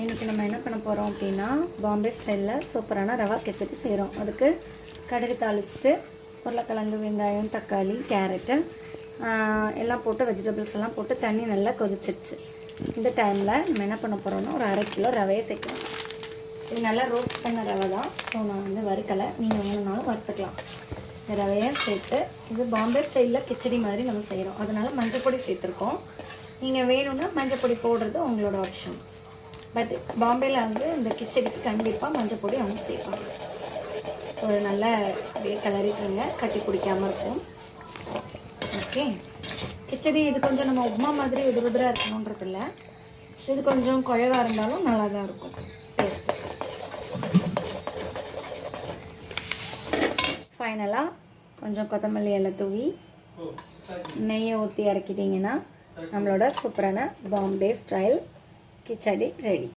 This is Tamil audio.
இன்றைக்கி நம்ம என்ன பண்ண போகிறோம் அப்படின்னா பாம்பே ஸ்டைலில் சூப்பரான ரவா கிச்சடி செய்கிறோம். அதுக்கு கடுகு தாளிச்சிட்டு உருளைக்கிழங்கு, வெங்காயம், தக்காளி, கேரட்டு எல்லாம் போட்டு வெஜிடபிள்ஸ் எல்லாம் போட்டு தண்ணி நல்லா கொதிச்சிருச்சு. இந்த டைமில் நம்ம என்ன பண்ண போகிறோம்னா ஒரு 1/2 கிலோ ரவையை சேர்க்கலாம். இது நல்லா ரோஸ்ட் பண்ண ரவை தான். ஸோ நான் வந்து வறுக்கலை, நீங்கள் வேணும்னாலும் வறுத்துக்கலாம். இந்த ரவையை சேர்த்து இது பாம்பே ஸ்டைலில் கிச்சடி மாதிரி நம்ம செய்கிறோம். அதனால் மஞ்சள் பொடி சேர்த்துருக்கோம். நீங்கள் வேணும்னா மஞ்சள் பொடி போடுறது உங்களோட ஆப்ஷன். பட் பாம்பேயில் வந்து இந்த கிச்சடிக்கு கண்டிப்பாக மஞ்சள் பொடி அவங்க சேர்ப்பாங்க. ஸோ நல்லா அப்படியே கிளறிட்டுருங்க, கட்டி பிடிக்காமல் இருக்கும். ஓகே, கிச்சடி இது கொஞ்சம் நம்ம உப்மா மாதிரி உதிராக இருக்கணுன்றதில்ல, இது கொஞ்சம் குழைவாக இருந்தாலும் நல்லா தான் இருக்கும் டேஸ்ட்டு. ஃபைனலாக கொஞ்சம் கொத்தமல்லி எல்லாம் தூவி நெய்யை ஊற்றி இறக்கிட்டிங்கன்னா நம்மளோட சூப்பரான பாம்பே ஸ்டைல் கிச்சடி ரெடி.